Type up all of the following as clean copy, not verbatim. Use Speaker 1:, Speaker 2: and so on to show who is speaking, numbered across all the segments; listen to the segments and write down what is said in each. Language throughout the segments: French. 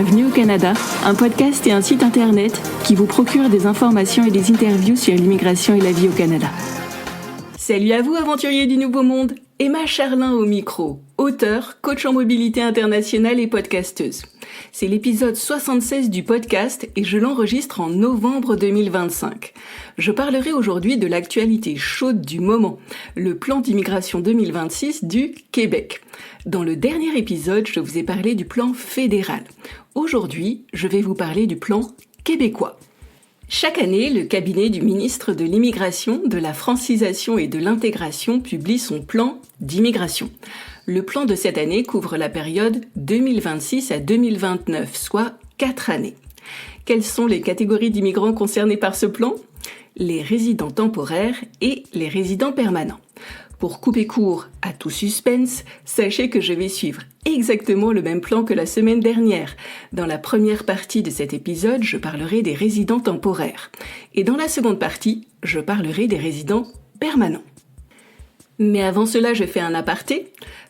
Speaker 1: Bienvenue au Canada, un podcast et un site internet qui vous procure des informations et des interviews sur l'immigration et la vie au Canada. Salut à vous aventuriers du Nouveau Monde, Emma Charlin au micro, auteure, coach en mobilité internationale et podcasteuse. C'est l'épisode 76 du podcast et je l'enregistre en novembre 2025. Je parlerai aujourd'hui de l'actualité chaude du moment, le plan d'immigration 2026 du Québec. Dans le dernier épisode, je vous ai parlé du plan fédéral. Aujourd'hui, je vais vous parler du plan québécois. Chaque année, le cabinet du ministre de l'Immigration, de la Francisation et de l'Intégration publie son plan d'immigration. Le plan de cette année couvre la période 2026 à 2029, soit 4 années. Quelles sont les catégories d'immigrants concernés par ce plan ? Les résidents temporaires et les résidents permanents. Pour couper court à tout suspense, sachez que je vais suivre exactement le même plan que la semaine dernière. Dans la première partie de cet épisode, je parlerai des résidents temporaires. Et dans la seconde partie, je parlerai des résidents permanents. Mais avant cela, je fais un aparté.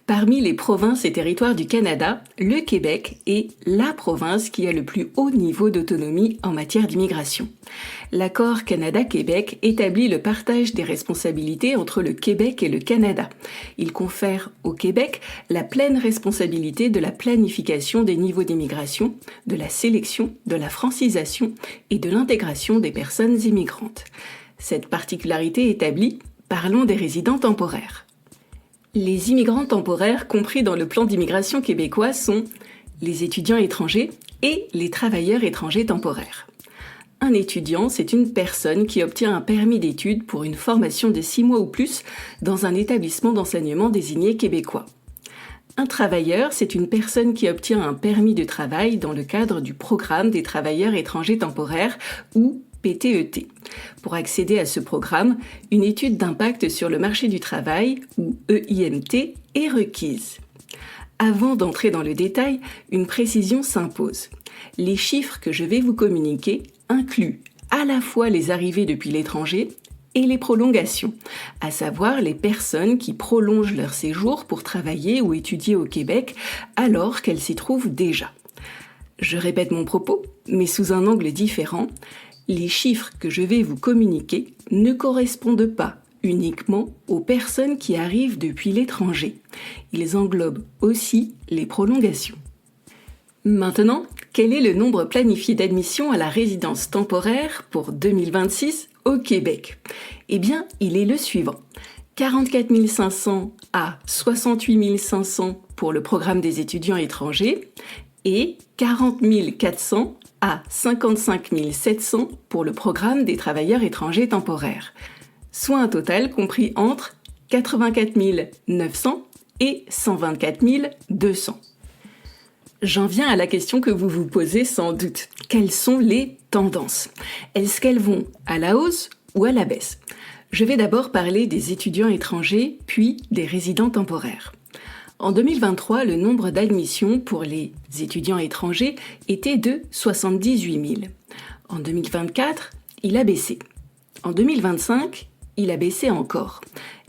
Speaker 1: Parmi les provinces et territoires du Canada, le Québec est la province qui a le plus haut niveau d'autonomie en matière d'immigration. L'accord Canada-Québec établit le partage des responsabilités entre le Québec et le Canada. Il confère au Québec la pleine responsabilité de la planification des niveaux d'immigration, de la sélection, de la francisation et de l'intégration des personnes immigrantes. Cette particularité établie, parlons des résidents temporaires. Les immigrants temporaires compris dans le plan d'immigration québécois sont les étudiants étrangers et les travailleurs étrangers temporaires. Un étudiant, c'est une personne qui obtient un permis d'études pour une formation de 6 mois ou plus dans un établissement d'enseignement désigné québécois. Un travailleur, c'est une personne qui obtient un permis de travail dans le cadre du programme des travailleurs étrangers temporaires ou PTET. Pour accéder à ce programme, une étude d'impact sur le marché du travail, ou EIMT, est requise. Avant d'entrer dans le détail, une précision s'impose. Les chiffres que je vais vous communiquer incluent à la fois les arrivées depuis l'étranger et les prolongations, à savoir les personnes qui prolongent leur séjour pour travailler ou étudier au Québec alors qu'elles s'y trouvent déjà. Je répète mon propos, mais sous un angle différent. Les chiffres que je vais vous communiquer ne correspondent pas uniquement aux personnes qui arrivent depuis l'étranger. Ils englobent aussi les prolongations. Maintenant, quel est le nombre planifié d'admission à la résidence temporaire pour 2026 au Québec ? Eh bien, il est le suivant. 44 500 à 68 500 pour le programme des étudiants étrangers et 40 400 à 55 700 pour le programme des travailleurs étrangers temporaires, soit un total compris entre 84 900 et 124 200. J'en viens à la question que vous vous posez sans doute. Quelles sont les tendances ? Est-ce qu'elles vont à la hausse ou à la baisse ? Je vais d'abord parler des étudiants étrangers, puis des résidents temporaires. En 2023, le nombre d'admissions pour les étudiants étrangers était de 78 000. En 2024, il a baissé. En 2025, il a baissé encore.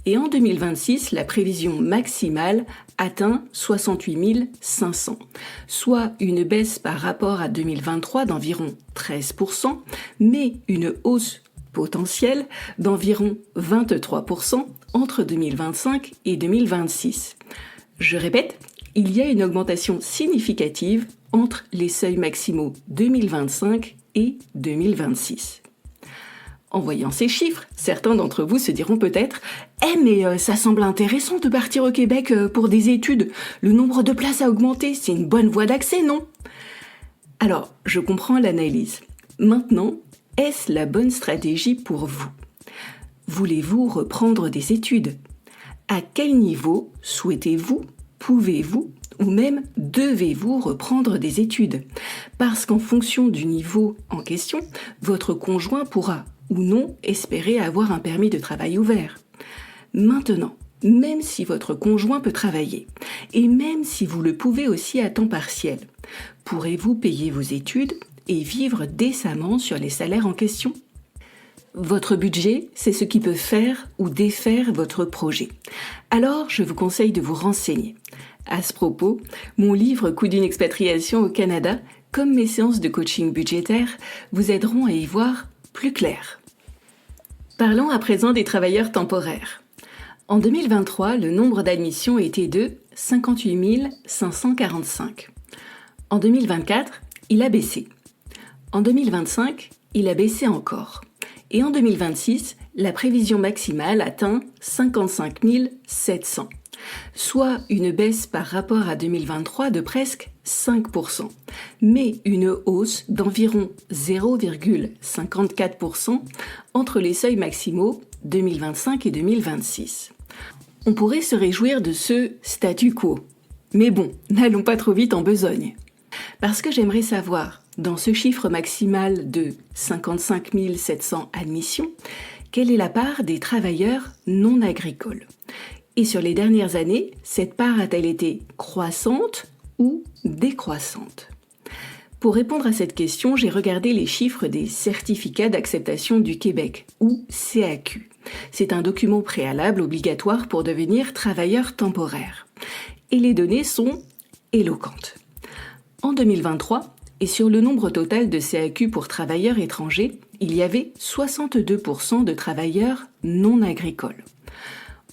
Speaker 1: Et en 2026, la prévision maximale atteint 68 500, soit une baisse par rapport à 2023 d'environ 13%, mais une hausse potentielle d'environ 23% entre 2025 et 2026. Je répète, il y a une augmentation significative entre les seuils maximaux 2025 et 2026. En voyant ces chiffres, certains d'entre vous se diront peut-être « mais ça semble intéressant de partir au Québec pour des études. Le nombre de places a augmenté, c'est une bonne voie d'accès, non ?» Alors, je comprends l'analyse. Maintenant, est-ce la bonne stratégie pour vous ? Voulez-vous reprendre des études ? À quel niveau souhaitez-vous, pouvez-vous ou même devez-vous reprendre des études ? Parce qu'en fonction du niveau en question, votre conjoint pourra ou non espérer avoir un permis de travail ouvert. Maintenant, même si votre conjoint peut travailler, et même si vous le pouvez aussi à temps partiel, pourrez-vous payer vos études et vivre décemment sur les salaires en question ? Votre budget, c'est ce qui peut faire ou défaire votre projet. Alors, je vous conseille de vous renseigner. À ce propos, mon livre « Coût d'une expatriation au Canada » comme mes séances de coaching budgétaire, vous aideront à y voir plus clair. Parlons à présent des travailleurs temporaires. En 2023, le nombre d'admissions était de 58 545. En 2024, il a baissé. En 2025, il a baissé encore. Et en 2026, la prévision maximale atteint 55 700, soit une baisse par rapport à 2023 de presque 5%, mais une hausse d'environ 0,54% entre les seuils maximaux 2025 et 2026. On pourrait se réjouir de ce statu quo. Mais bon, n'allons pas trop vite en besogne. Parce que j'aimerais savoir, dans ce chiffre maximal de 55 700 admissions, quelle est la part des travailleurs non agricoles ? Et sur les dernières années, cette part a-t-elle été croissante ou décroissante ? Pour répondre à cette question, j'ai regardé les chiffres des certificats d'acceptation du Québec, ou CAQ. C'est un document préalable obligatoire pour devenir travailleur temporaire. Et les données sont éloquentes. En 2023, et sur le nombre total de CAQ pour travailleurs étrangers, il y avait 62% de travailleurs non agricoles.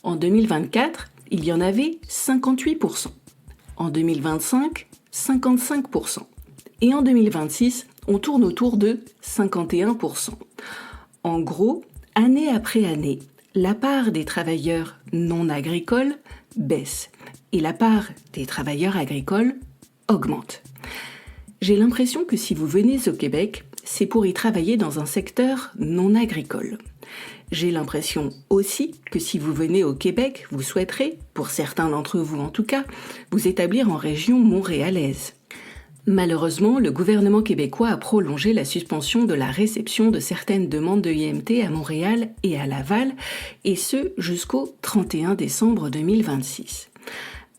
Speaker 1: En 2024, il y en avait 58%. En 2025, 55%. Et en 2026, on tourne autour de 51%. En gros, année après année, la part des travailleurs non agricoles baisse et la part des travailleurs agricoles augmente. J'ai l'impression que si vous venez au Québec, c'est pour y travailler dans un secteur non agricole. J'ai l'impression aussi que si vous venez au Québec, vous souhaiterez, pour certains d'entre vous en tout cas, vous établir en région montréalaise. Malheureusement, le gouvernement québécois a prolongé la suspension de la réception de certaines demandes de IMT à Montréal et à Laval, et ce jusqu'au 31 décembre 2026.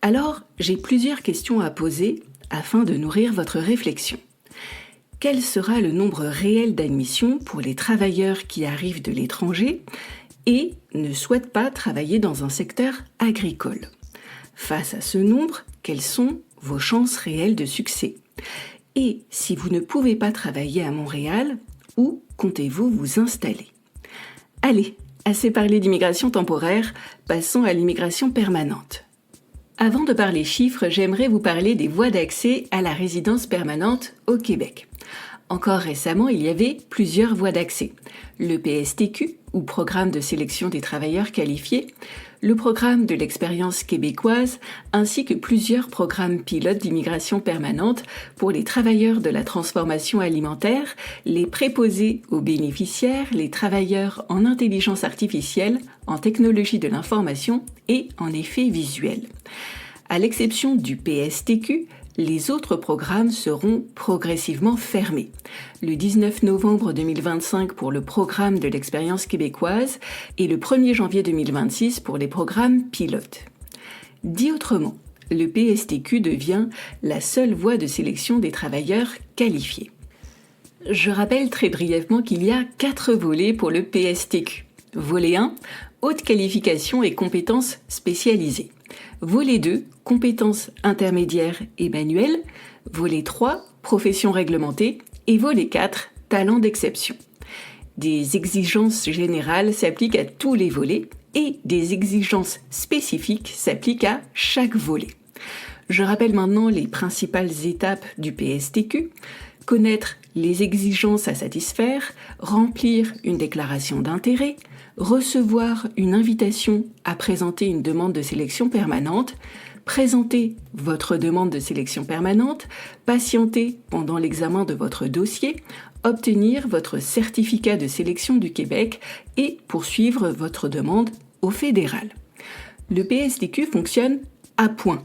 Speaker 1: Alors, j'ai plusieurs questions à poser afin de nourrir votre réflexion. Quel sera le nombre réel d'admissions pour les travailleurs qui arrivent de l'étranger et ne souhaitent pas travailler dans un secteur agricole ? Face à ce nombre, quelles sont vos chances réelles de succès ? Et si vous ne pouvez pas travailler à Montréal, où comptez-vous vous installer ? Allez, assez parlé d'immigration temporaire, passons à l'immigration permanente. Avant de parler chiffres, j'aimerais vous parler des voies d'accès à la résidence permanente au Québec. Encore récemment, il y avait plusieurs voies d'accès. Le PSTQ, ou Programme de sélection des travailleurs qualifiés, le programme de l'expérience québécoise, ainsi que plusieurs programmes pilotes d'immigration permanente pour les travailleurs de la transformation alimentaire, les préposés aux bénéficiaires, les travailleurs en intelligence artificielle, en technologie de l'information et en effets visuels. À l'exception du PSTQ, les autres programmes seront progressivement fermés. Le 19 novembre 2025 pour le programme de l'expérience québécoise et le 1er janvier 2026 pour les programmes pilotes. Dit autrement, le PSTQ devient la seule voie de sélection des travailleurs qualifiés. Je rappelle très brièvement qu'il y a 4 volets pour le PSTQ. Volet 1, haute qualification et compétences spécialisées. Volet 2, compétences intermédiaires et manuelles. Volet 3, profession réglementée. Et volet 4, talent d'exception. Des exigences générales s'appliquent à tous les volets et des exigences spécifiques s'appliquent à chaque volet. Je rappelle maintenant les principales étapes du PSTQ. Connaître les exigences à satisfaire, remplir une déclaration d'intérêt, recevoir une invitation à présenter une demande de sélection permanente, présenter votre demande de sélection permanente, patienter pendant l'examen de votre dossier, obtenir votre certificat de sélection du Québec et poursuivre votre demande au fédéral. Le PSTQ fonctionne à points.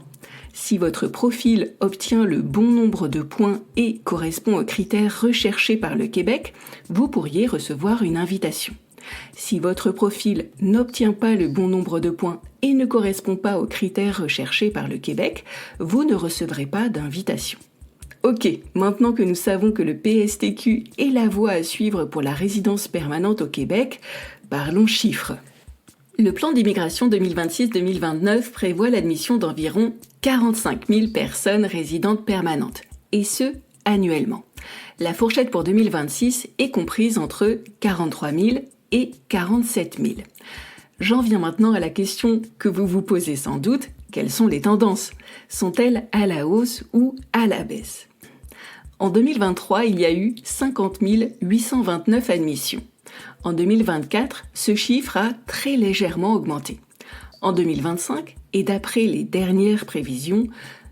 Speaker 1: Si votre profil obtient le bon nombre de points et correspond aux critères recherchés par le Québec, vous pourriez recevoir une invitation. Si votre profil n'obtient pas le bon nombre de points et ne correspond pas aux critères recherchés par le Québec, vous ne recevrez pas d'invitation. Ok, maintenant que nous savons que le PSTQ est la voie à suivre pour la résidence permanente au Québec, parlons chiffres. Le plan d'immigration 2026-2029 prévoit l'admission d'environ 45 000 personnes résidentes permanentes, et ce, annuellement. La fourchette pour 2026 est comprise entre 43 000 et 47 000. J'en viens maintenant à la question que vous vous posez sans doute, quelles sont les tendances ? Sont-elles à la hausse ou à la baisse ? En 2023, il y a eu 50 829 admissions. En 2024, ce chiffre a très légèrement augmenté. En 2025, et d'après les dernières prévisions,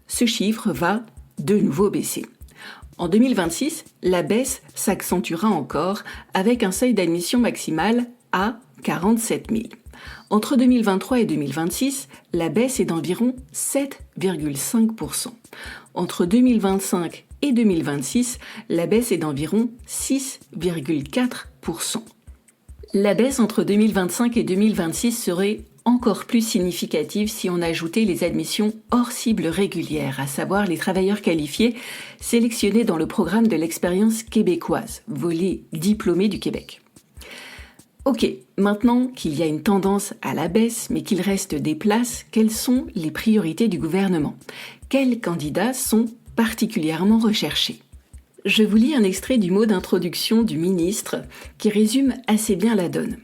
Speaker 1: ce chiffre va de nouveau baisser. En 2026, la baisse s'accentuera encore avec un seuil d'admission maximal à 47 000. Entre 2023 et 2026, la baisse est d'environ 7,5%. Entre 2025 et 2026, la baisse est d'environ 6,4%. La baisse entre 2025 et 2026 serait encore plus significative si on ajoutait les admissions hors cible régulière, à savoir les travailleurs qualifiés sélectionnés dans le programme de l'expérience québécoise, volet diplômé du Québec. Ok, maintenant qu'il y a une tendance à la baisse, mais qu'il reste des places, quelles sont les priorités du gouvernement ? Quels candidats sont particulièrement recherchés ? Je vous lis un extrait du mot d'introduction du ministre qui résume assez bien la donne.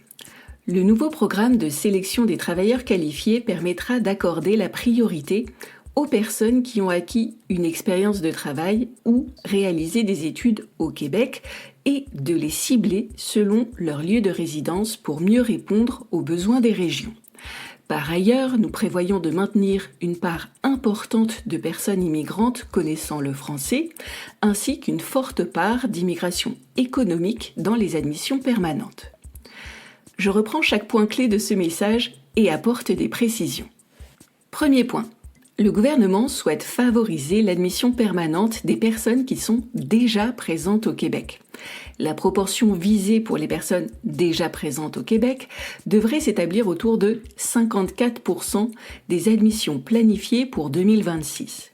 Speaker 1: Le nouveau programme de sélection des travailleurs qualifiés permettra d'accorder la priorité aux personnes qui ont acquis une expérience de travail ou réalisé des études au Québec et de les cibler selon leur lieu de résidence pour mieux répondre aux besoins des régions. Par ailleurs, nous prévoyons de maintenir une part importante de personnes immigrantes connaissant le français, ainsi qu'une forte part d'immigration économique dans les admissions permanentes. Je reprends chaque point clé de ce message et apporte des précisions. Premier point. Le gouvernement souhaite favoriser l'admission permanente des personnes qui sont déjà présentes au Québec. La proportion visée pour les personnes déjà présentes au Québec devrait s'établir autour de 54% des admissions planifiées pour 2026.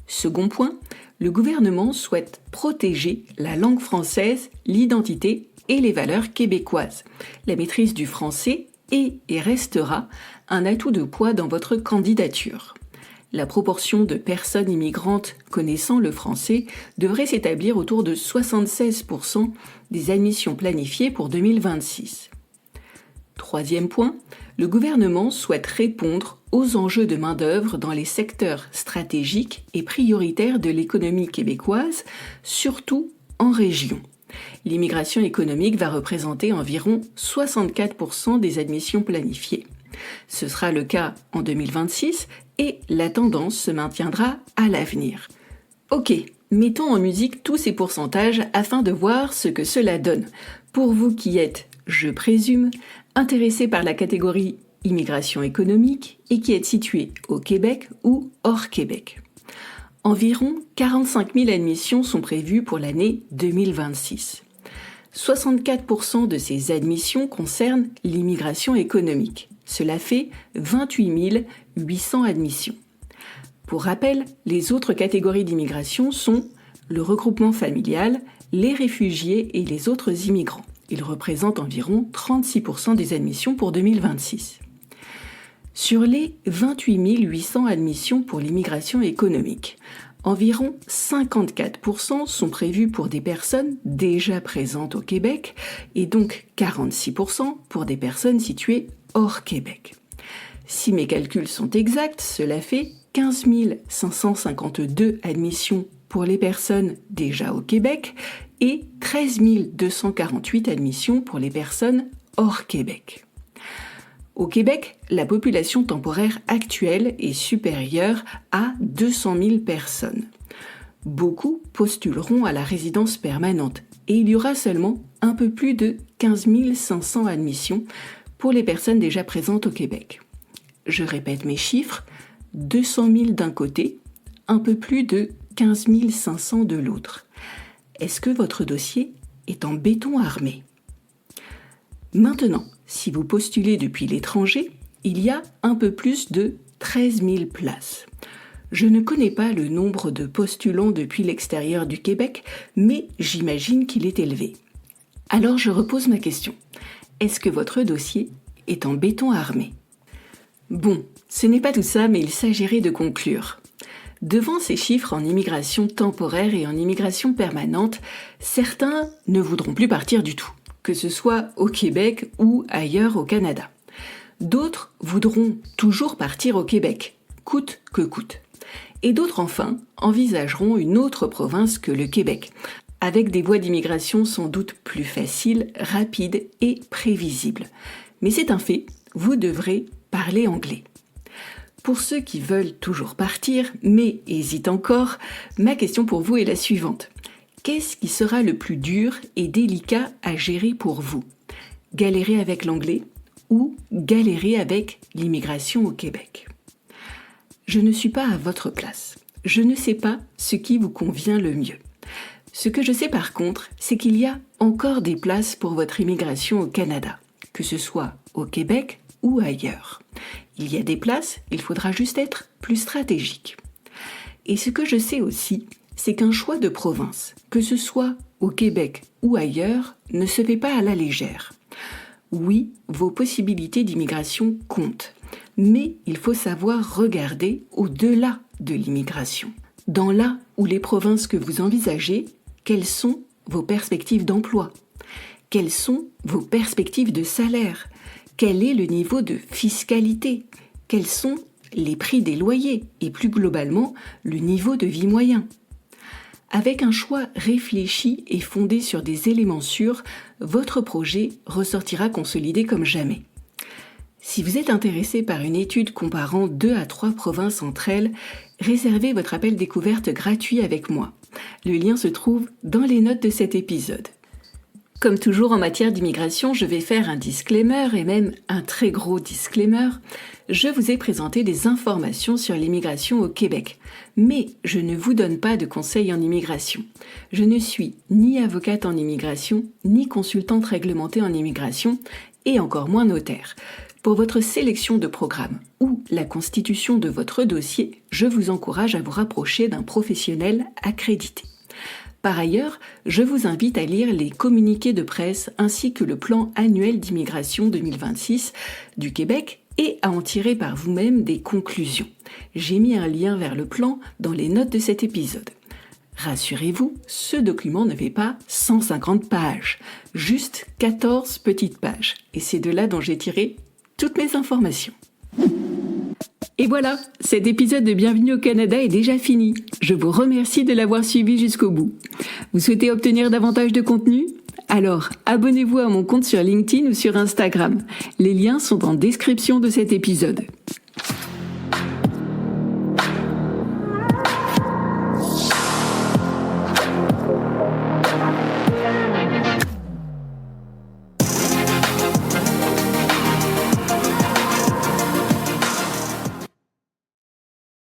Speaker 1: Second point, le gouvernement souhaite protéger la langue française, l'identité et les valeurs québécoises. La maîtrise du français est et restera un atout de poids dans votre candidature. La proportion de personnes immigrantes connaissant le français devrait s'établir autour de 76% des admissions planifiées pour 2026. Troisième point, le gouvernement souhaite répondre aux enjeux de main-d'œuvre dans les secteurs stratégiques et prioritaires de l'économie québécoise, surtout en région. L'immigration économique va représenter environ 64% des admissions planifiées. Ce sera le cas en 2026 et la tendance se maintiendra à l'avenir. Ok, mettons en musique tous ces pourcentages afin de voir ce que cela donne. Pour vous qui êtes, je présume, intéressés par la catégorie immigration économique et qui êtes situés au Québec ou hors Québec. Environ 45 000 admissions sont prévues pour l'année 2026. 64% de ces admissions concernent l'immigration économique. Cela fait 28 800 admissions. Pour rappel, les autres catégories d'immigration sont le regroupement familial, les réfugiés et les autres immigrants. Ils représentent environ 36% des admissions pour 2026. Sur les 28 800 admissions pour l'immigration économique, environ 54% sont prévus pour des personnes déjà présentes au Québec et donc 46% pour des personnes situées hors Québec. Si mes calculs sont exacts, cela fait 15 552 admissions pour les personnes déjà au Québec et 13 248 admissions pour les personnes hors Québec. Au Québec, la population temporaire actuelle est supérieure à 200 000 personnes. Beaucoup postuleront à la résidence permanente et il y aura seulement un peu plus de 15 500 admissions pour les personnes déjà présentes au Québec. Je répète mes chiffres, 200 000 d'un côté, un peu plus de 15 500 de l'autre. Est-ce que votre dossier est en béton armé ? Maintenant, si vous postulez depuis l'étranger, il y a un peu plus de 13 000 places. Je ne connais pas le nombre de postulants depuis l'extérieur du Québec, mais j'imagine qu'il est élevé. Alors je repose ma question. Est-ce que votre dossier est en béton armé ? Bon, ce n'est pas tout ça, mais il s'agirait de conclure. Devant ces chiffres en immigration temporaire et en immigration permanente, certains ne voudront plus partir du tout, que ce soit au Québec ou ailleurs au Canada. D'autres voudront toujours partir au Québec, coûte que coûte. Et d'autres enfin envisageront une autre province que le Québec, avec des voies d'immigration sans doute plus faciles, rapides et prévisibles. Mais c'est un fait, vous devrez parler anglais. Pour ceux qui veulent toujours partir, mais hésitent encore, ma question pour vous est la suivante. Qu'est-ce qui sera le plus dur et délicat à gérer pour vous ? Galérer avec l'anglais ou galérer avec l'immigration au Québec ? Je ne suis pas à votre place. Je ne sais pas ce qui vous convient le mieux. Ce que je sais par contre, c'est qu'il y a encore des places pour votre immigration au Canada, que ce soit au Québec ou ailleurs. Il y a des places, il faudra juste être plus stratégique. Et ce que je sais aussi, c'est qu'un choix de province, que ce soit au Québec ou ailleurs, ne se fait pas à la légère. Oui, vos possibilités d'immigration comptent, mais il faut savoir regarder au-delà de l'immigration. Dans là où les provinces que vous envisagez, quelles sont vos perspectives d'emploi ? Quelles sont vos perspectives de salaire ? Quel est le niveau de fiscalité ? Quels sont les prix des loyers et plus globalement le niveau de vie moyen ? Avec un choix réfléchi et fondé sur des éléments sûrs, votre projet ressortira consolidé comme jamais. Si vous êtes intéressé par une étude comparant 2 à 3 provinces entre elles, réservez votre appel découverte gratuit avec moi. Le lien se trouve dans les notes de cet épisode. Comme toujours en matière d'immigration, je vais faire un disclaimer et même un très gros disclaimer. Je vous ai présenté des informations sur l'immigration au Québec, mais je ne vous donne pas de conseils en immigration. Je ne suis ni avocate en immigration, ni consultante réglementée en immigration, et encore moins notaire. Pour votre sélection de programme ou la constitution de votre dossier, je vous encourage à vous rapprocher d'un professionnel accrédité. Par ailleurs, je vous invite à lire les communiqués de presse ainsi que le plan annuel d'immigration 2026 du Québec et à en tirer par vous-même des conclusions. J'ai mis un lien vers le plan dans les notes de cet épisode. Rassurez-vous, ce document ne fait pas 150 pages, juste 14 petites pages. Et c'est de là dont j'ai tiré toutes mes informations. Et voilà, cet épisode de Bienvenue au Canada est déjà fini. Je vous remercie de l'avoir suivi jusqu'au bout. Vous souhaitez obtenir davantage de contenu ? Alors, abonnez-vous à mon compte sur LinkedIn ou sur Instagram. Les liens sont en description de cet épisode.